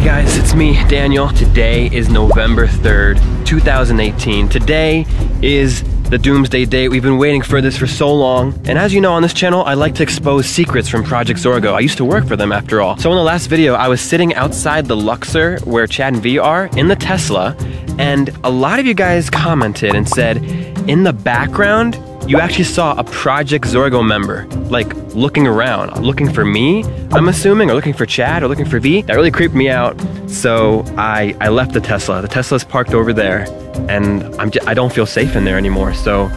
Hey guys, it's me, Daniel. Today is November 3rd, 2018. Today is the Doomsday date. We've been waiting for this for so long. And as you know, on this channel, I like to expose secrets from Project Zorgo. I used to work for them after all. So in the last video, I was sitting outside the Luxor where Chad and V are in the Tesla. And a lot of you guys commented and said, in the background, you actually saw a Project Zorgo member, like, looking around, looking for me, I'm assuming, or looking for Chad, or looking for V. That really creeped me out, so I left the Tesla. The Tesla's parked over there, and I don't feel safe in there anymore, so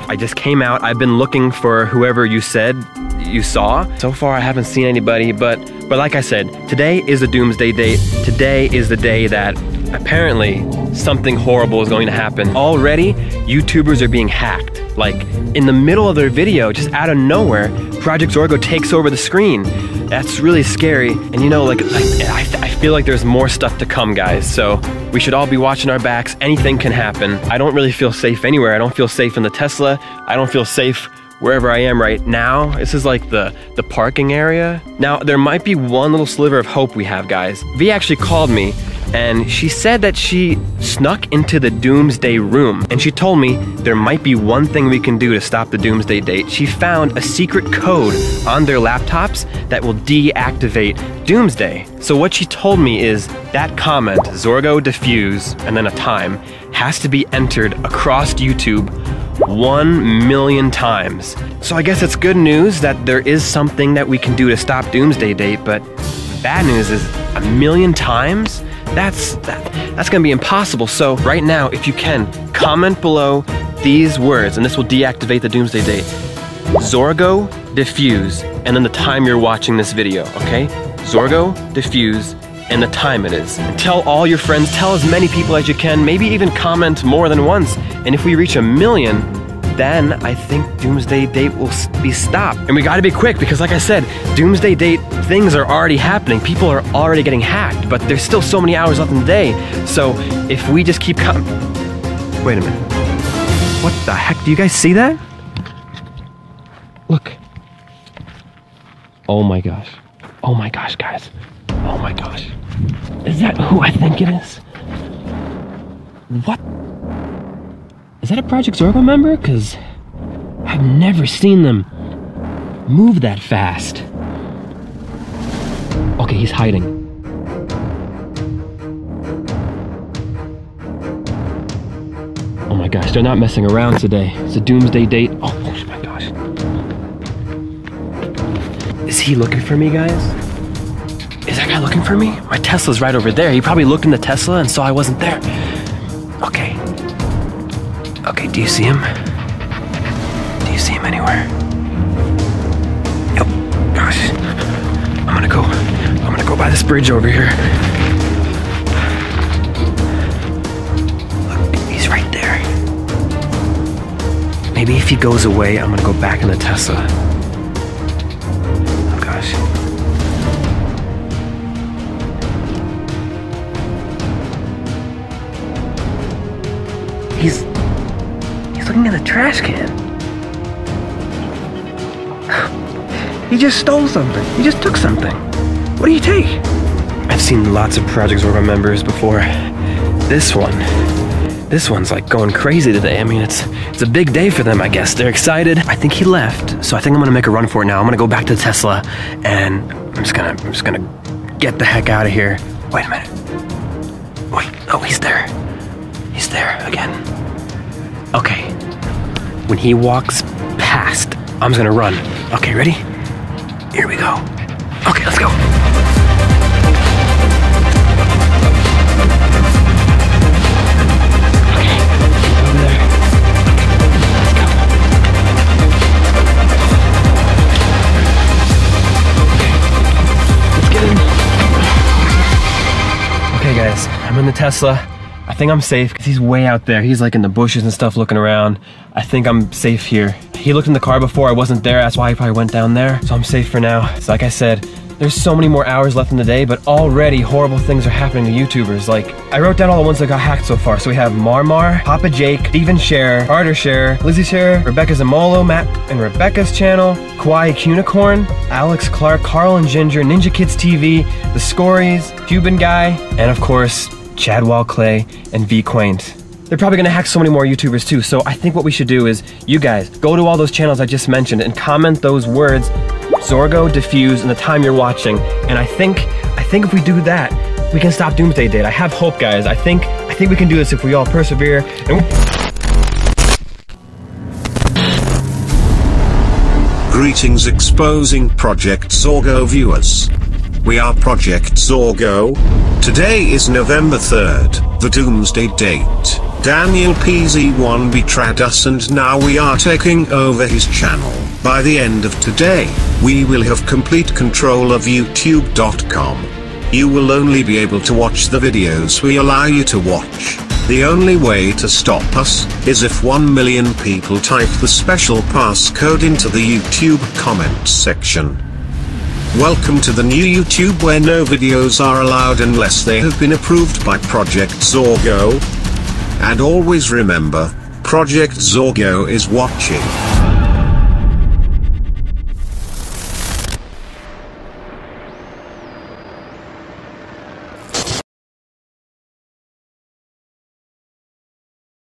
I just came out. I've been looking for whoever you said you saw. So far, I haven't seen anybody, but like I said, today is the Doomsday date. Today is the day that apparently something horrible is going to happen. Already, YouTubers are being hacked. Like, in the middle of their video, just out of nowhere, Project Zorgo takes over the screen. That's really scary. And you know, like I feel like there's more stuff to come, guys. So we should all be watching our backs. Anything can happen. I don't really feel safe anywhere. I don't feel safe in the Tesla. I don't feel safe wherever I am right now. This is like the parking area. Now, there might be one little sliver of hope we have, guys. V actually called me, and she said that she snuck into the Doomsday room, and she told me there might be one thing we can do to stop the Doomsday date. She found a secret code on their laptops that will deactivate Doomsday. So what she told me is that comment, Zorgo DIFFUSE, and then a time, has to be entered across YouTube 1 million times. So I guess it's good news that there is something that we can do to stop Doomsday date, but bad news is 1 million times? That's gonna be impossible. So right now, if you can, comment below these words, and this will deactivate the Doomsday date. Zorgo DIFFUSE, and then the time you're watching this video, okay? Zorgo DIFFUSE, and the time it is. And tell all your friends, tell as many people as you can, maybe even comment more than once. And if we reach 1 million, then I think Doomsday date will be stopped. And we gotta be quick, because like I said, Doomsday date things are already happening. People are already getting hacked, but there's still so many hours left in the day. So if we just keep wait a minute. What the heck? Do you guys see that? Look. Oh my gosh. Oh my gosh, guys. Oh my gosh. Is that who I think it is? What? Is that a Project Zorgo member? Because I've never seen them move that fast. Okay, he's hiding. Oh my gosh, they're not messing around today. It's a Doomsday date. Oh my gosh. Is he looking for me, guys? Is that guy looking for me? My Tesla's right over there. He probably looked in the Tesla and saw I wasn't there. Okay. Okay, do you see him? Do you see him anywhere? Oh, gosh. I'm gonna go by this bridge over here. Look, he's right there. Maybe if he goes away, I'm gonna go back in the Tesla. Oh, gosh. He's looking in the trash can. He just stole something. He just took something. What did he take? I've seen lots of Project Zorgo members before. This one's like going crazy today. I mean, it's a big day for them, I guess. They're excited. I think he left, so I think I'm gonna make a run for it now. I'm gonna go back to the Tesla, and I'm just gonna get the heck out of here. Wait a minute. Wait, oh, he's there. He's there again. Okay. When he walks past, I'm just gonna run. Okay, ready? Here we go. Okay, let's go. Okay, over there. Let's go. Okay, let's get in. Okay, guys, I'm in the Tesla. I think I'm safe because he's way out there. He's like in the bushes and stuff looking around. I think I'm safe here. He looked in the car before I wasn't there. That's why he probably went down there. So I'm safe for now. So like I said, there's so many more hours left in the day, but already horrible things are happening to YouTubers. Like, I wrote down all the ones that got hacked so far. So we have Marmar, Papa Jake, Steven Share, Arter Share, Lizzie Share, Rebecca Zamolo, Matt and Rebecca's channel, Kawaii Cunicorn, Alex Clark, Carl and Ginger, Ninja Kids TV, The Scories, Cuban Guy, and of course, Chadwell Clay and V Quaint. They're probably gonna hack so many more YouTubers too, so I think what we should do is, you guys, go to all those channels I just mentioned and comment those words, Zorgo, DIFFUSE, and the time you're watching. And I think if we do that, we can stop Doomsday Date. I have hope, guys. I think we can do this if we all persevere. Greetings exposing Project Zorgo viewers. We are Project Zorgo. Today is November 3rd, the Doomsday Date. Daniel PZ1 betrayed us and now we are taking over his channel. By the end of today, we will have complete control of YouTube.com. You will only be able to watch the videos we allow you to watch. The only way to stop us is if 1 million people type the special passcode into the YouTube comments section. Welcome to the new YouTube where no videos are allowed unless they have been approved by Project Zorgo. And always remember, Project Zorgo is watching.